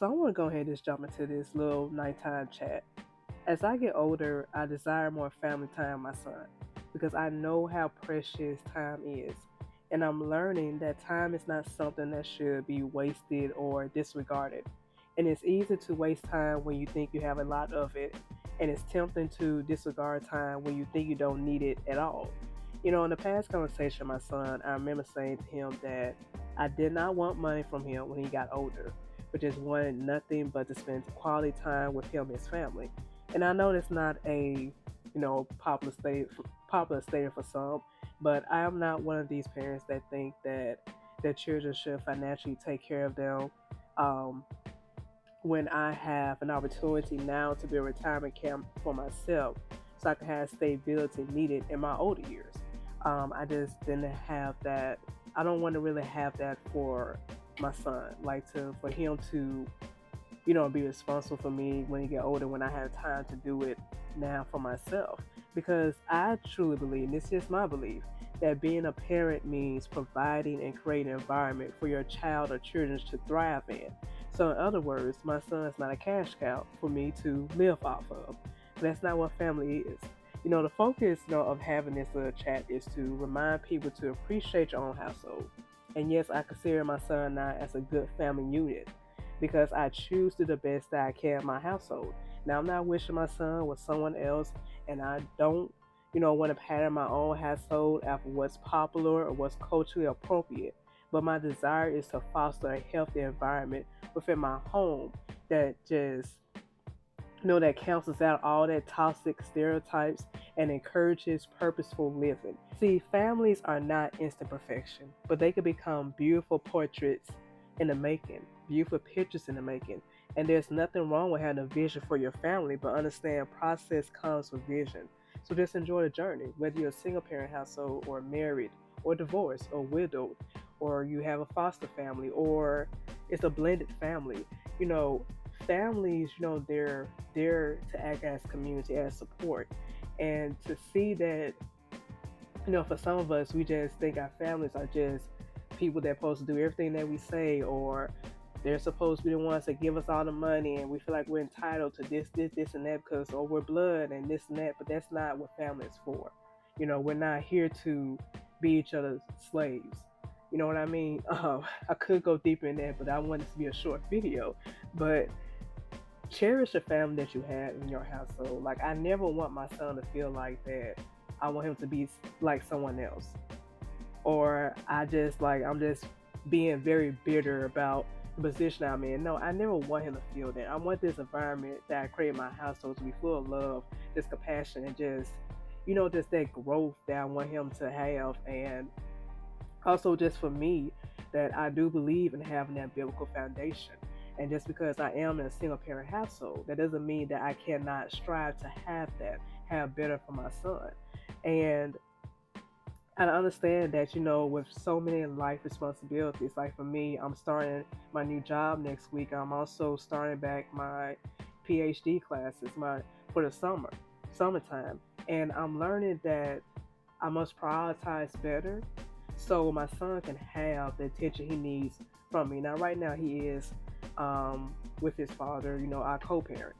So I want to go ahead and just jump into this little nighttime chat. As I get older, I desire more family time with my son because I know how precious time is. And I'm learning that time is not something that should be wasted or disregarded. And it's easy to waste time when you think you have a lot of it. And it's tempting to disregard time when you think you don't need it at all. In the past conversation with my son, I remember saying to him that I did not want money from him when he got older, but just wanted nothing but to spend quality time with him and his family. And I know that's not a popular statement for some, but I am not one of these parents that think that their children should financially take care of them. Um, when I have an opportunity now to be a retirement camp for myself, so I can have stability needed in my older years. I just didn't have that. I don't want to really have that for my son, like to for him to be responsible for me when he get older when I have time to do it now for myself. Because I truly believe, and this is my belief, that being a parent means providing and creating an environment for your child or children to thrive in. So in other words, my son is not a cash cow for me to live off of. That's not what family is. The focus of having this little chat is to remind people to appreciate your own household. And yes, I consider my son now as a good family unit because I choose to do the best that I can in my household. Now, I'm not wishing my son was someone else, and I don't, want to pattern my own household after what's popular or what's culturally appropriate. But my desire is to foster a healthy environment within my home that just that cancels out all that toxic stereotypes and encourages purposeful living. See, families are not instant perfection, but they can become beautiful portraits in the making, beautiful pictures in the making. And there's nothing wrong with having a vision for your family, but understand process comes with vision. So just enjoy the journey, whether you're a single parent household or married or divorced or widowed, or you have a foster family or it's a blended family. You know, families, they're there to act as community, as support. And to see that, for some of us, we just think our families are just people that are supposed to do everything that we say, or they're supposed to be the ones that give us all the money, and we feel like we're entitled to this, and that because, oh, we're blood and this and that. But that's not what family is for. We're not here to be each other's slaves. You know what I mean? I could go deeper in that, but I want this to be a short video. But cherish the family that you have in your household. Like, I never want my son to feel like that. I want him to be like someone else, or I'm just being very bitter about the position I'm in. No, I never want him to feel that. I want this environment that I create in my household to be full of love, just compassion, and just that growth that I want him to have. And also just for me, that I do believe in having that biblical foundation. And just because I am in a single parent household, that doesn't mean that I cannot strive to have that, have better for my son. And I understand that, with so many life responsibilities, like for me, I'm starting my new job next week. I'm also starting back my PhD classes for the summertime. And I'm learning that I must prioritize better so my son can have the attention he needs from me. Now, right now, he is with his father, our co parent,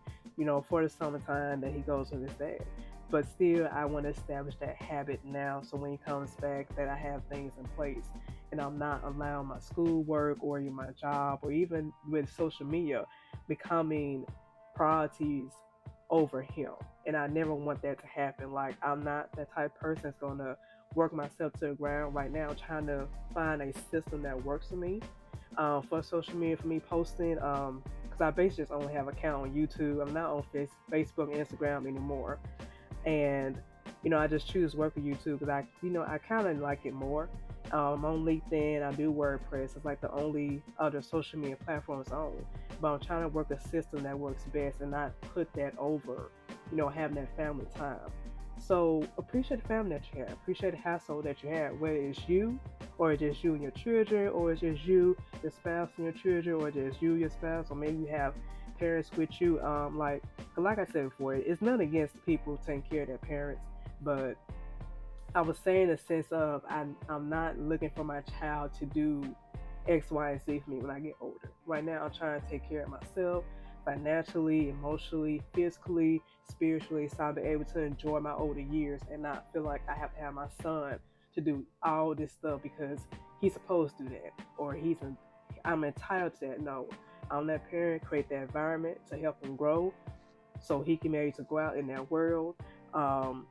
for the summertime that he goes with his dad. But still, I want to establish that habit now so when he comes back, that I have things in place and I'm not allowing my schoolwork or even my job or even with social media becoming priorities over him. And I never want that to happen. Like, I'm not that type of person that's going to work myself to the ground right now trying to find a system that works for me, for social media, for me posting. Because I basically just only have an account on YouTube. I'm not on Facebook and Instagram anymore. And I just choose work with YouTube because I kind of like it more. I'm on LinkedIn. I do WordPress. It's like the only other social media platform it's on. But I'm trying to work a system that works best and not put that over, having that family time. So appreciate the family that you have. Appreciate the household that you have, whether it's you or it's just you and your children, or it's just you, your spouse and your children, or just you, your spouse, or maybe you have parents with you. Like I said before, it's not against people taking care of their parents, but I was saying in the sense of I'm not looking for my child to do X, Y, and Z for me when I get older. Right now, I'm trying to take care of myself financially, emotionally, physically, spiritually, so I'll be able to enjoy my older years and not feel like I have to have my son to do all this stuff because he's supposed to do that or I'm entitled to that. No, I'm that parent, create that environment to help him grow so he can be able to go out in that world um,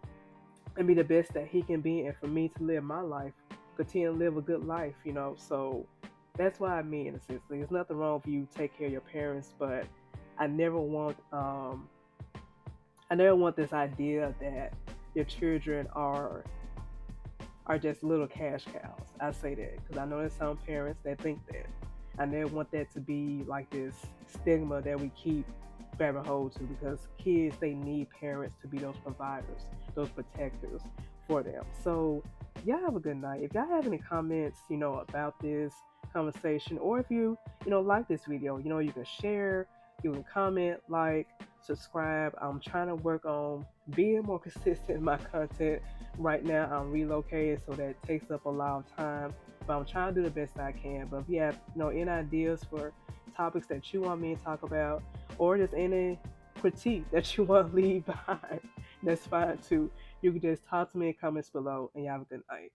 and be the best that he can be, and for me to live my life, continue to live a good life, you know. So that's what I mean in a sense. There's nothing wrong with you take care of your parents, but I never want I never want this idea that your children are just little cash cows. I say that because I know there's some parents that think that. I never want that to be like this stigma that we keep grabbing hold to because kids they need parents to be those providers, those protectors for them. So y'all have a good night. If y'all have any comments, about this conversation, or if you like this video, you can share, you can comment, like, subscribe. I'm trying to work on being more consistent in my content. Right now, I'm relocated, so that takes up a lot of time. But I'm trying to do the best I can. But if you have, any ideas for topics that you want me to talk about, or just any critique that you want to leave behind, that's fine too. You can just talk to me in comments below, and you have a good night.